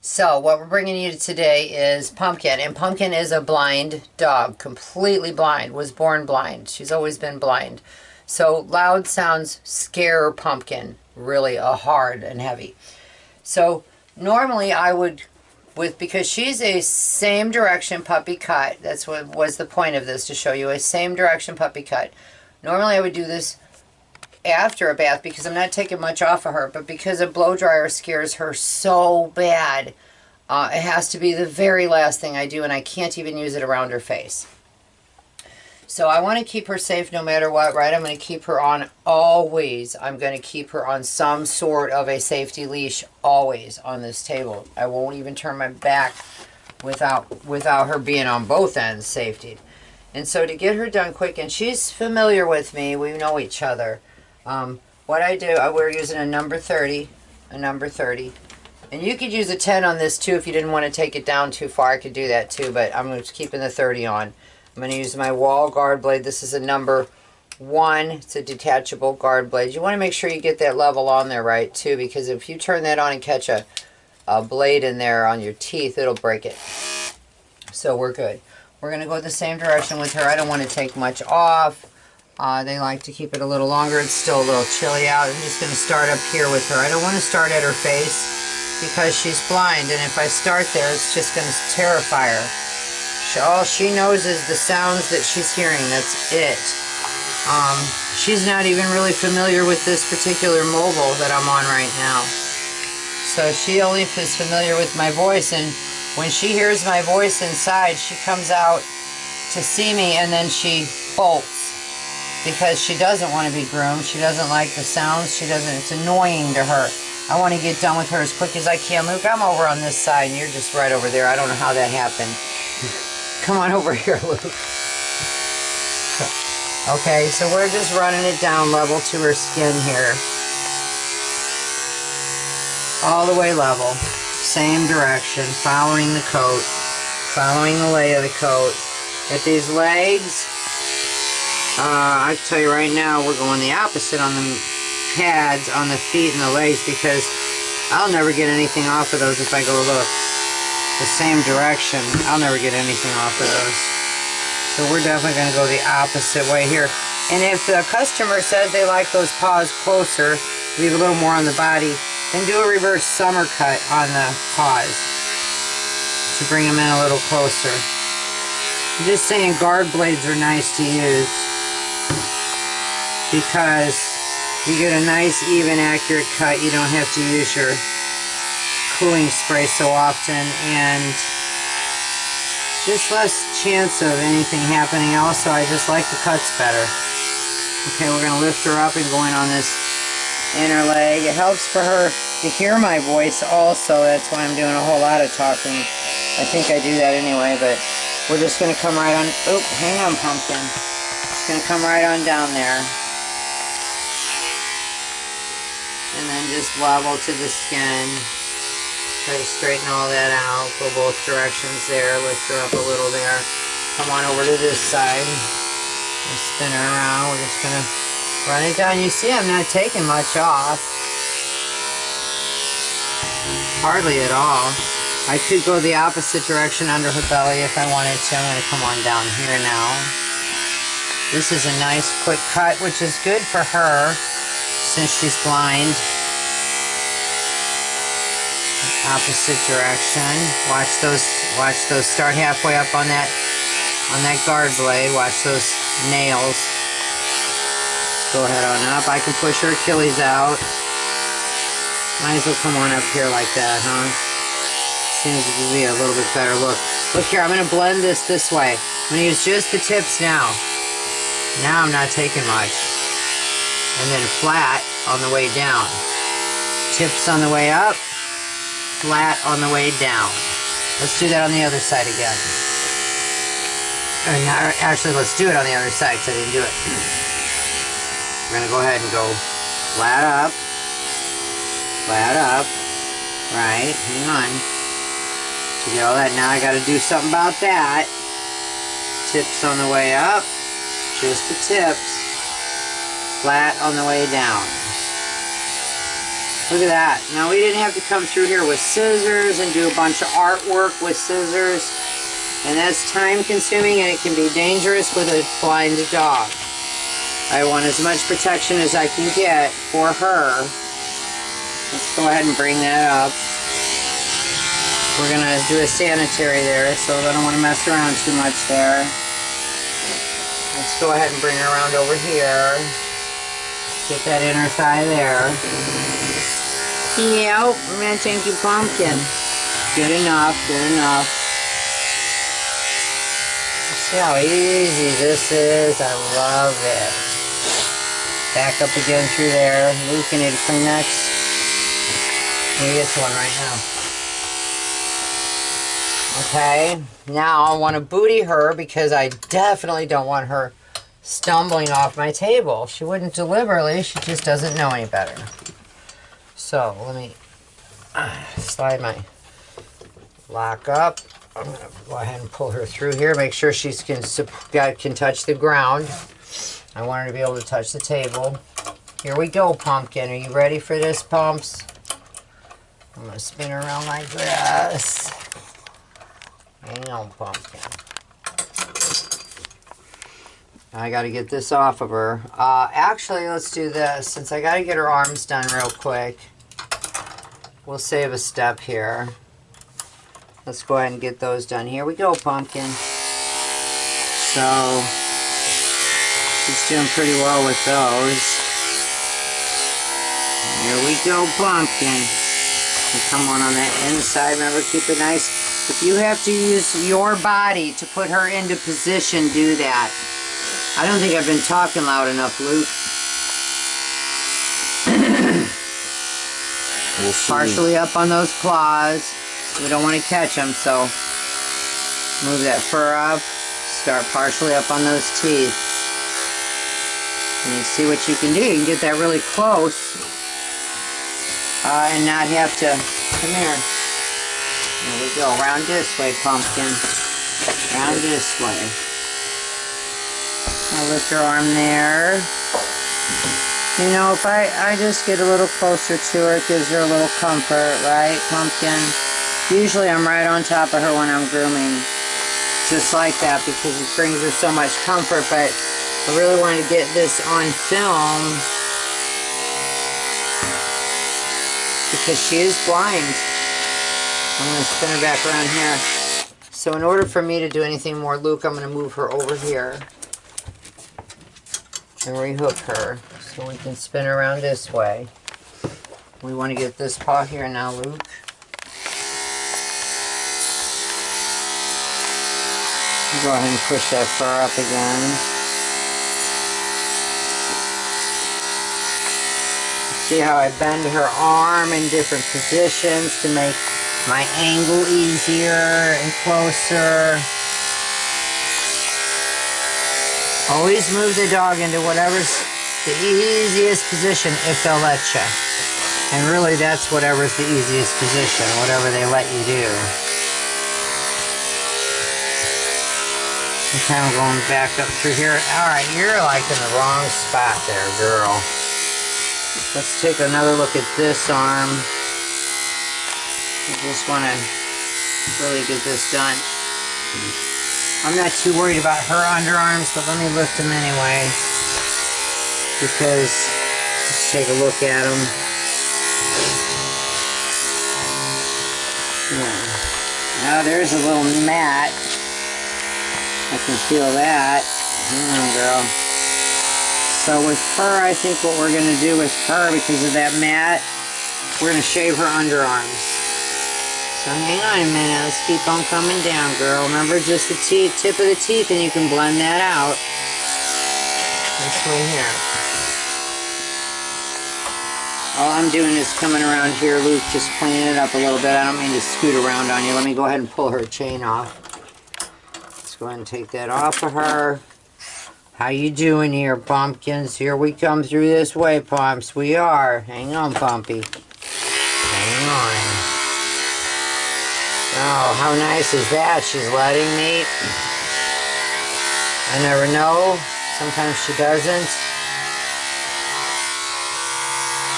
So what we're bringing you today is Pumpkin, and Pumpkin is a blind dog, completely blind, was born blind. She's always been blind. So loud sounds scare Pumpkin really hard and heavy. So normally I would, because she's a same direction puppy cut, that's what was the point of this, to show you a same direction puppy cut. Normally I would do this after a bath because I'm not taking much off of her, but because a blow dryer scares her so bad, it has to be the very last thing I do, and I can't even use it around her face. So I want to keep her safe no matter what, right? I'm going to keep her on always. I'm going to keep her on some sort of a safety leash always on this table. I won't even turn my back without her being on both ends safety. And so to get her done quick, and she's familiar with me, we know each other. What I do, we're using a number 30, and you could use a 10 on this too if you didn't want to take it down too far. I could do that too, but I'm just keeping the 30 on. I'm going to use my wall guard blade. This is a number 1. It's a detachable guard blade. You want to make sure you get that level on there right too, because if you turn that on and catch a blade in there on your teeth, it'll break it. So we're good. We're going to go the same direction with her. I don't want to take much off. They like to keep it a little longer. It's still a little chilly out. I'm just going to start up here with her. I don't want to start at her face because she's blind, and if I start there, it's just going to terrify her. All she knows is the sounds that she's hearing. That's it. She's not even really familiar with this particular mobile that I'm on right now. So she only is familiar with my voice, and when she hears my voice inside, she comes out to see me, and then she bolts. Because she doesn't want to be groomed. She doesn't like the sounds. It's annoying to her. I want to get done with her as quick as I can. Luke, I'm over on this side and you're just right over there. I don't know how that happened. Come on over here, Luke. Okay, so we're just running it down level to her skin here. All the way level. Same direction. Following the coat. Following the lay of the coat. At these legs, I can tell you right now, we're going the opposite on the pads, on the feet and the legs, because I'll never get anything off of those if I go look the same direction. I'll never get anything off of those. So we're definitely going to go the opposite way here. And if the customer says they like those paws closer, leave a little more on the body, then do a reverse summer cut on the paws to bring them in a little closer. I'm just saying guard blades are nice to use, because you get a nice, even, accurate cut. You don't have to use your cooling spray so often, and just less chance of anything happening. Also, I just like the cuts better. Okay, we're going to lift her up and going on this inner leg. It helps for her to hear my voice also. That's why I'm doing a whole lot of talking. I think I do that anyway, but we're just going to come right on. Oop, hang on, Pumpkin. Just going to come right on down there. And then just level to the skin. Try to straighten all that out. Go both directions there. Lift her up a little there. Come on over to this side. Just spin her around. We're just going to run it down. You see I'm not taking much off. Hardly at all. I could go the opposite direction under her belly if I wanted to. I'm going to come on down here now. This is a nice quick cut, which is good for her since she's blind. Opposite direction. Watch those start halfway up on that guard blade. Watch those nails. Go ahead on up. I can push her Achilles out. Might as well come on up here like that, huh? Seems to be a little bit better look. Look here, I'm going to blend this way. I'm going to use just the tips now. Now I'm not taking much. And then flat on the way down. Tips on the way up. Flat on the way down. Let's do that on the other side again. Actually, let's do it on the other side because I didn't do it. We're going to go ahead and go flat up. Flat up. Right, hang on. To get all that, now I got to do something about that. Tips on the way up. Just the tips. Flat on the way down. Look at that. Now we didn't have to come through here with scissors and do a bunch of artwork with scissors. And that's time consuming and it can be dangerous with a blind dog. I want as much protection as I can get for her. Let's go ahead and bring that up. We're going to do a sanitary there, so I don't want to mess around too much there. Let's go ahead and bring her around over here. Get that inner thigh there. Yep, thank you, Pumpkin. Good enough, good enough. See how easy this is? I love it. Back up again through there. Luke, you need a Kleenex? Maybe it's one right now. Okay, now I want to booty her because I definitely don't want her stumbling off my table. She wouldn't deliberately, she just doesn't know any better. So let me slide my lock up. I'm going to go ahead and pull her through here, make sure she can touch the ground. I want her to be able to touch the table. Here we go, Pumpkin. Are you ready for this, Pumps? I'm going to spin her around like this. Hang on, Pumpkin. I got to get this off of her. Actually, let's do this. Since I got to get her arms done real quick, we'll save a step here. Let's go ahead and get those done. Here we go, Pumpkin. So, she's doing pretty well with those. Here we go, Pumpkin. And come on that inside. Remember, keep it nice. If you have to use your body to put her into position, do that. I don't think I've been talking loud enough, Luke. We'll see. Partially up on those claws. We don't want to catch them, so move that fur up. Start partially up on those teeth. And you see what you can do. You can get that really close and not have to... Come here. There we go. Round this way, Pumpkin. Round this way. I'll lift her arm there. You know, if I just get a little closer to her, it gives her a little comfort, right, Pumpkin? Usually I'm right on top of her when I'm grooming. Just like that, because it brings her so much comfort, but I really want to get this on film because she is blind. I'm going to spin her back around here. So in order for me to do anything more, Luke, I'm going to move her over here and rehook her so we can spin her around this way. We want to get this paw here now, Luke. Go ahead and push that fur up again. See how I bend her arm in different positions to make my angle easier and closer. Always move the dog into whatever's the easiest position if they'll let you. And really that's whatever's the easiest position, whatever they let you do. I'm kind of going back up through here. Alright, you're like in the wrong spot there, girl. Let's take another look at this arm. I just want to really get this done. I'm not too worried about her underarms, but let me lift them anyway. Because, let's take a look at them. Yeah. Now there's a little mat. I can feel that. Hang on, girl. So with her, I think what we're going to do with her, because of that mat, we're going to shave her underarms. So hang on a minute. Let's keep on coming down, girl. Remember, just the tip of the teeth, and you can blend that out. This one here. All I'm doing is coming around here, Luke, just cleaning it up a little bit. I don't mean to scoot around on you. Let me go ahead and pull her chain off. Let's go ahead and take that off of her. How you doing here, pumpkins? Here we come through this way, Pumps. We are. Hang on, Pumpy. Hang on. Oh, how nice is that? She's letting me. I never know. Sometimes she doesn't.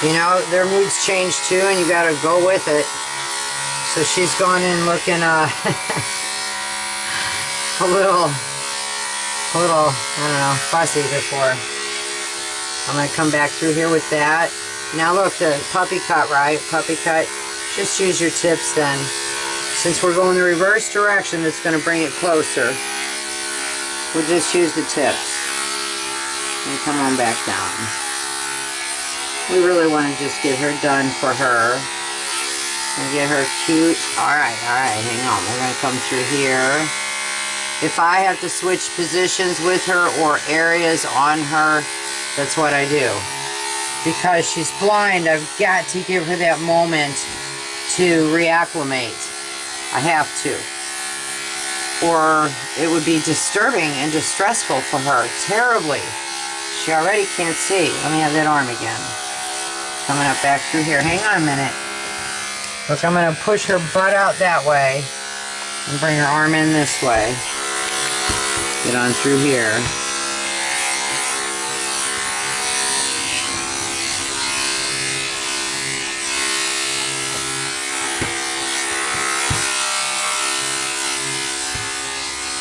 You know, their moods change too, and you gotta go with it. So she's gone in looking a little, I don't know, fussy before. I'm gonna come back through here with that. Now look, the puppy cut, right? Puppy cut. Just use your tips then. Since we're going the reverse direction, that's gonna bring it closer. We'll just use the tips. And come on back down. We really want to just get her done for her. And get her cute. Alright, hang on. We're going to come through here. If I have to switch positions with her or areas on her, that's what I do. Because she's blind, I've got to give her that moment to reacclimate. I have to. Or it would be disturbing and distressful for her. Terribly. She already can't see. Let me have that arm again. Coming up back through here. Hang on a minute. Look, I'm going to push her butt out that way and bring her arm in this way. Get on through here.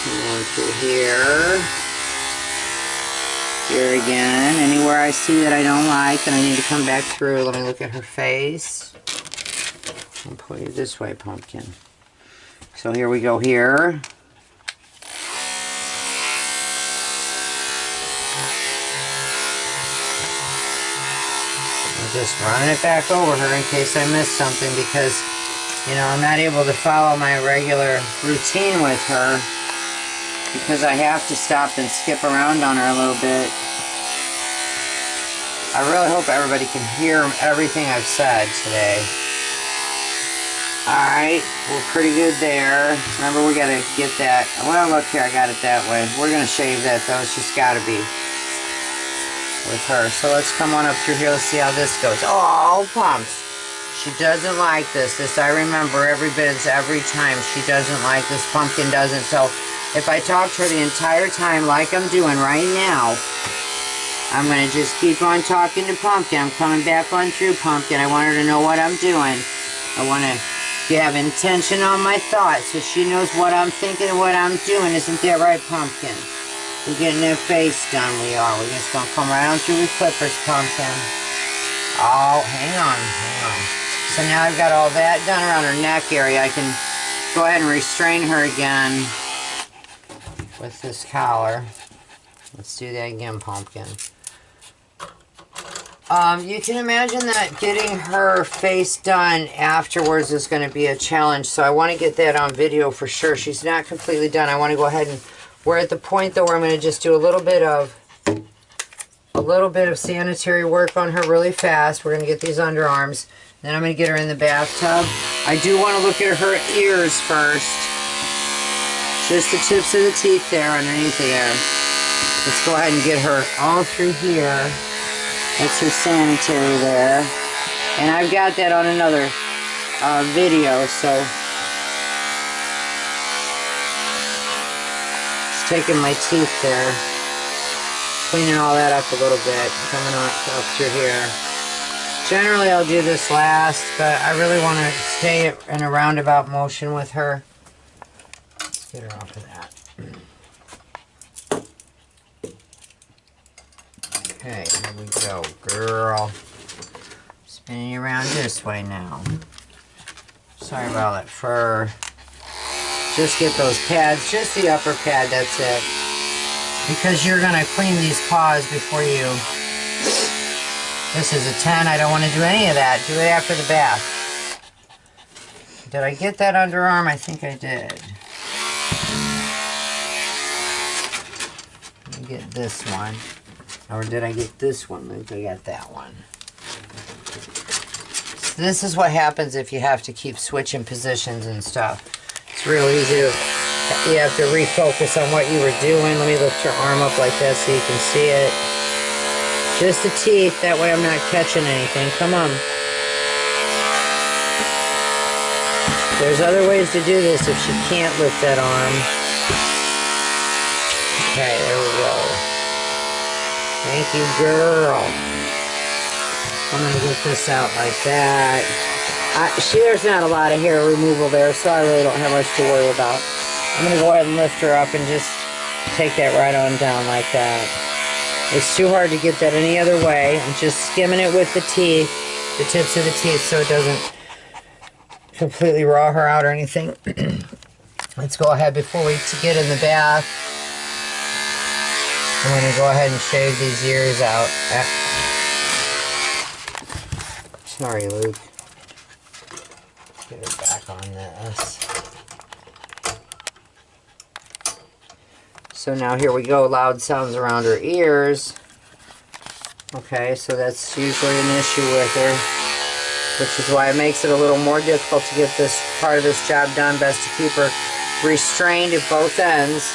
Come on through here. Here again. Anywhere I see that I don't like and I need to come back through, let me look at her face. I'll pull you this way, Pumpkin. So here we go here. I'm just running it back over her in case I missed something because, you know, I'm not able to follow my regular routine with her because I have to stop and skip around on her a little bit. I really hope everybody can hear everything I've said today. Alright, we're pretty good there. Remember, we gotta get that. Well, look here, I got it that way. We're gonna shave that though. It's just gotta be with her. So let's come on up through here. Let's see how this goes. Oh, pumps. She doesn't like this. This I remember every bit, every time. She doesn't like this. Pumpkin doesn't. So if I talk to her the entire time like I'm doing right now, I'm going to just keep on talking to Pumpkin. I'm coming back on through Pumpkin. I want her to know what I'm doing. I want to have intention on my thoughts so she knows what I'm thinking and what I'm doing. Isn't that right, Pumpkin? We're getting that face done. We are. We're just going to come right on through with clippers, Pumpkin. Oh, hang on. So now I've got all that done around her neck area. I can go ahead and restrain her again with this collar. Let's do that again, Pumpkin. You can imagine that getting her face done afterwards is going to be a challenge, so I want to get that on video for sure. She's not completely done. I want to go ahead and we're at the point though where I'm going to just do a little bit of sanitary work on her really fast. We're going to get these underarms. Then I'm going to get her in the bathtub. I do want to look at her ears first. Just the tips of the teeth there underneath there. Let's go ahead and get her all through here. That's her sanitary there. And I've got that on another video, so just taking my teeth there, cleaning all that up a little bit, coming up through here. Generally I'll do this last, but I really want to stay in a roundabout motion with her. Let's get her off of that. Okay, here we go, girl. Spinning around this way now. Sorry about that fur. Just get those pads, just the upper pad, that's it. Because you're going to clean these paws before you... This is a 10, I don't want to do any of that. Do it after the bath. Did I get that underarm? I think I did. Let me get this one. Or did I get this one? I think I got that one. So this is what happens if you have to keep switching positions and stuff. It's real easy to... You have to refocus on what you were doing. Let me lift your arm up like that so you can see it. Just the teeth. That way I'm not catching anything. Come on. There's other ways to do this if she can't lift that arm. Okay, there we go. Thank you, girl. I'm going to get this out like that. There's not a lot of hair removal there, so I really don't have much to worry about. I'm going to go ahead and lift her up and just take that right on down like that. It's too hard to get that any other way. I'm just skimming it with the teeth, the tips of the teeth, so it doesn't completely raw her out or anything. Let's go ahead before we get in the bath. I'm going to go ahead and shave these ears out. Sorry, Luke. Get it back on this. So now here we go, loud sounds around her ears. Okay, so that's usually an issue with her, which is why it makes it a little more difficult to get this part of this job done. Best to keep her restrained at both ends.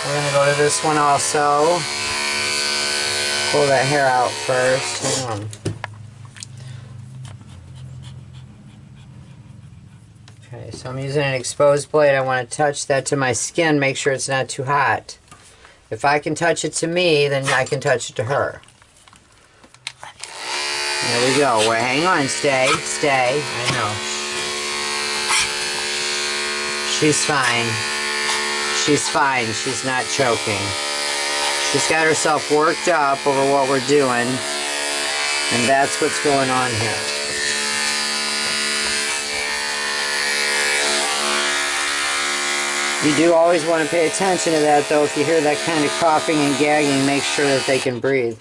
We're going to go to this one also. Pull that hair out first. Hang on. Okay, so I'm using an exposed blade. I want to touch that to my skin, make sure it's not too hot. If I can touch it to me, then I can touch it to her. There we go. Well, hang on. Stay. I know. She's fine. She's fine. She's not choking. She's got herself worked up over what we're doing, and that's what's going on here. You do always want to pay attention to that, though. If you hear that kind of coughing and gagging, make sure that they can breathe.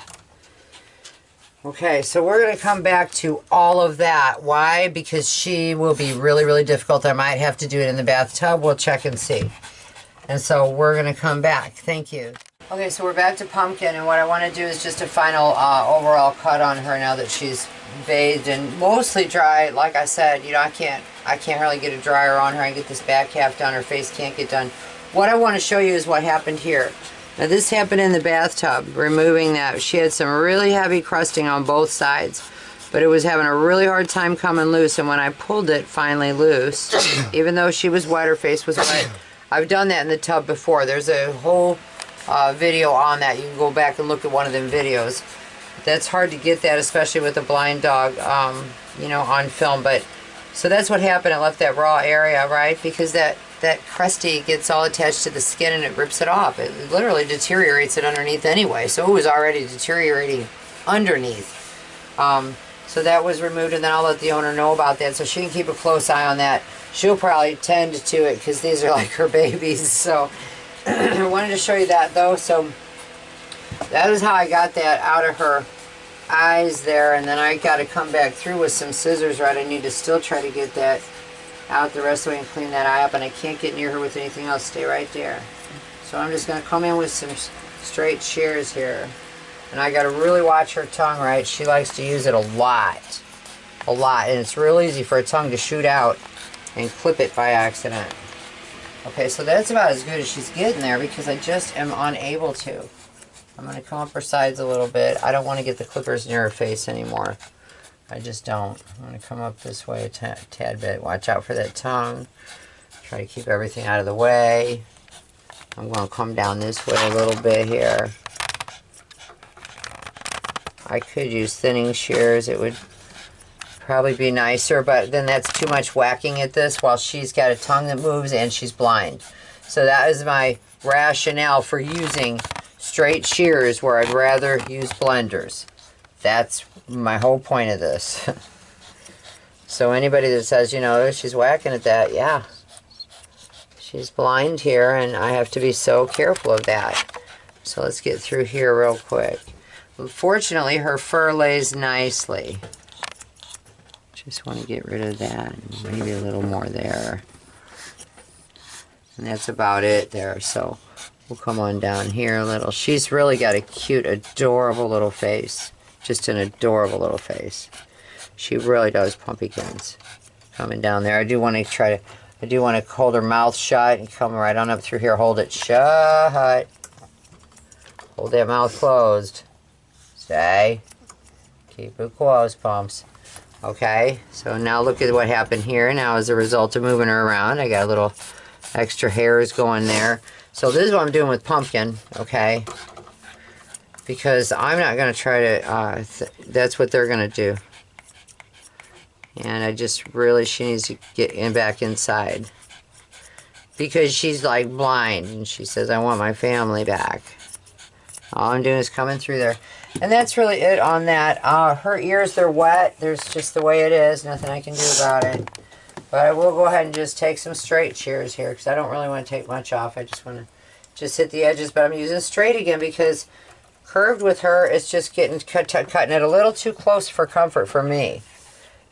Okay, so we're going to come back to all of that. Why? Because she will be really, really difficult. I might have to do it in the bathtub. We'll check and see. And so we're going to come back. Thank you. Okay, so we're back to Pumpkin, and what I want to do is just a final overall cut on her now that she's bathed and mostly dry. Like I said, you know, I can't really get a dryer on her. I get this back half done. Her face can't get done. What I want to show you is what happened here. Now this happened in the bathtub, removing that. She had some really heavy crusting on both sides, but it was having a really hard time coming loose, and when I pulled it finally loose, even though she was wet, her face was wet. I've done that in the tub before. There's a whole video on that. You can go back and look at one of them videos. That's hard to get that, especially with a blind dog, you know, on film. But so that's what happened. It left that raw area, right? Because that crusty gets all attached to the skin and it rips it off. It literally deteriorates it underneath anyway. So it was already deteriorating underneath. So that was removed, and then I'll let the owner know about that so she can keep a close eye on that. She'll probably tend to it because these are like her babies. So I wanted to show you that though. So that is how I got that out of her eyes there, and then I got to come back through with some scissors, right? I need to still try to get that out the rest of the way and clean that eye up, and I can't get near her with anything else. Stay right there. So I'm just going to come in with some straight shears here, and I got to really watch her tongue, right? She likes to use it a lot, and it's real easy for a tongue to shoot out and clip it by accident. Okay, so that's about as good as she's getting there because I just am unable to. I'm going to come up her sides a little bit. I don't want to get the clippers near her face anymore. I just don't. I'm going to come up this way a tad bit. Watch out for that tongue. Try to keep everything out of the way. I'm going to come down this way a little bit here. I could use thinning shears. It would probably be nicer, but then that's too much whacking at this while she's got a tongue that moves and she's blind. So that is my rationale for using straight shears where I'd rather use blenders. That's my whole point of this. So anybody that says, you know, she's whacking at that, yeah. She's blind here, and I have to be so careful of that. So let's get through here real quick. Fortunately, her fur lays nicely. Just want to get rid of that. Maybe a little more there. And that's about it there. So we'll come on down here a little. She's really got a cute, adorable little face. Just an adorable little face. She really does, Pumpkins. Coming down there. I do want to hold her mouth shut and come right on up through here. Hold it shut. Hold that mouth closed. Stay. Keep it closed, Pumps. Okay, so now look at what happened here. Now as a result of moving her around, I got a little extra hairs going there. So this is what I'm doing with Pumpkin, okay? because I'm not going to try to, that's what they're going to do. And I just really, she needs to get back inside. Because she's like blind, and she says, I want my family back. All I'm doing is coming through there. And that's really it on that. Her ears, they're wet. There's just the way it is. Nothing I can do about it. But I will go ahead and just take some straight shears here, because I don't really want to take much off. I just want to just hit the edges. But I'm using straight again because curved with her, it's just getting cutting it a little too close for comfort for me.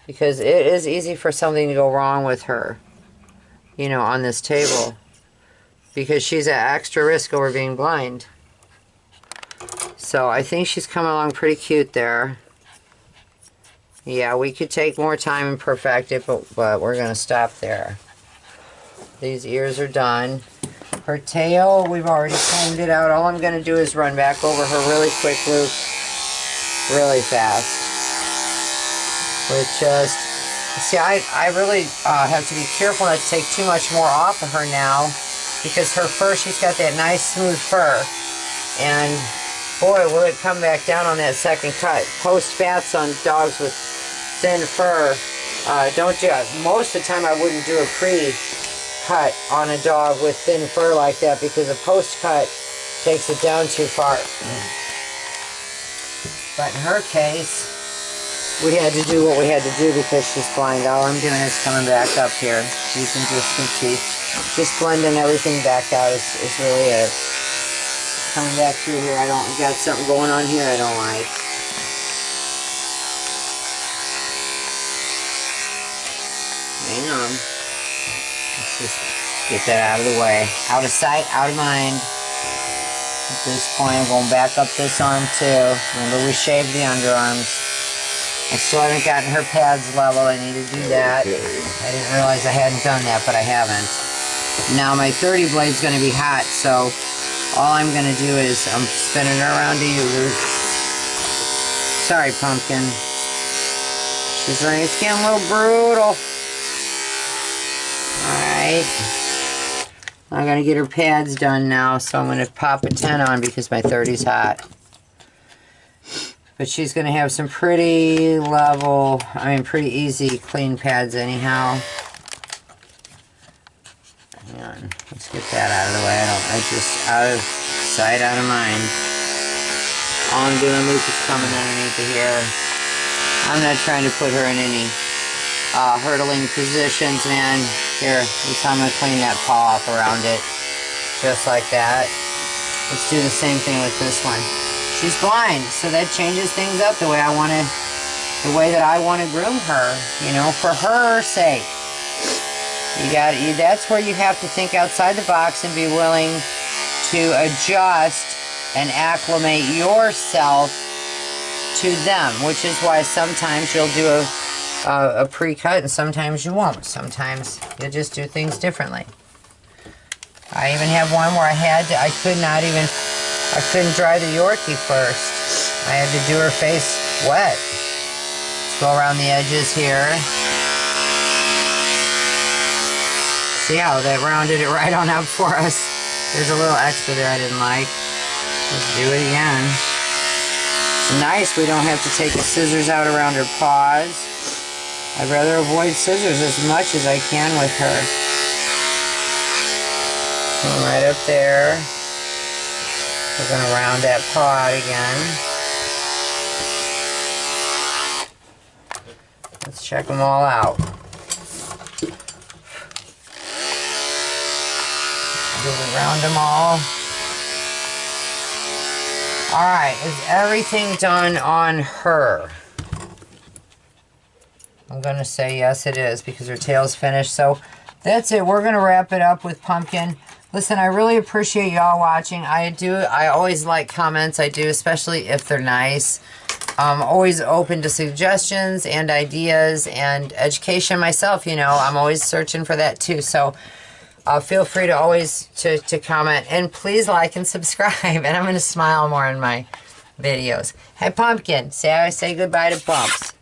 Because it is easy for something to go wrong with her, you know, on this table. Because she's at extra risk over being blind. So I think she's coming along pretty cute there. Yeah, we could take more time and perfect it, but we're going to stop there. These ears are done. Her tail, we've already combed it out. All I'm going to do is run back over her really quick loop, really fast. With just, see, I really have to be careful not to take too much more off of her now, because her fur, she's got that nice smooth fur, and boy, will it come back down on that second cut. Post bats on dogs with thin fur, don't do it. Most of the time I wouldn't do a pre-cut on a dog with thin fur like that, because a post-cut takes it down too far. But in her case, we had to do what we had to do because she's blind. All I'm doing is coming back up here, using just some teeth. Just blending everything back out is really it. Coming back through here, I got something going on here I don't like. Hang on. Let's just get that out of the way. Out of sight, out of mind. At this point, I'm going back up this arm too. Remember, we shaved the underarms. I still haven't gotten her pads level. I need to do that. I didn't realize I hadn't done that, but I haven't. Now my 30 blade's going to be hot, so all I'm going to do is I'm spinning her around to you, Luke. Sorry, Pumpkin. She's like, it's getting a little brutal. Alright. I'm going to get her pads done now, so I'm going to pop a 10 on because my 30's hot. But she's going to have some pretty level, pretty easy, clean pads anyhow. Hang on, let's get that out of the way. I just, out of sight, out of mind. All I'm doing, Luke is coming underneath of here. I'm not trying to put her in any hurdling positions, man. Here, this time I'm going to clean that paw off around it. Just like that. Let's do the same thing with this one. She's blind, so that changes things up the way I want to, the way that I want to groom her, you know, for her sake. That's where you have to think outside the box and be willing to adjust and acclimate yourself to them, which is why sometimes you'll do a pre-cut and sometimes you won't. Sometimes you'll just do things differently. I even have one where I couldn't dry the Yorkie first. I had to do her face wet. Let's go around the edges here. See how that rounded it right on up for us. There's a little extra there I didn't like. Let's do it again. It's nice we don't have to take the scissors out around her paws. I'd rather avoid scissors as much as I can with her. Come right up there. We're going to round that paw out again. Let's check them all out. Do we round them all? Alright, is everything done on her? I'm going to say yes it is because her tail's finished. So that's it. We're going to wrap it up with Pumpkin. Listen, I really appreciate y'all watching. I always like comments. I do, especially if they're nice. I'm always open to suggestions and ideas and education myself, you know. I'm always searching for that too. So feel free to always to comment. And please like and subscribe. And I'm going to smile more in my videos. Hey, Pumpkin. Say goodbye to Bumps.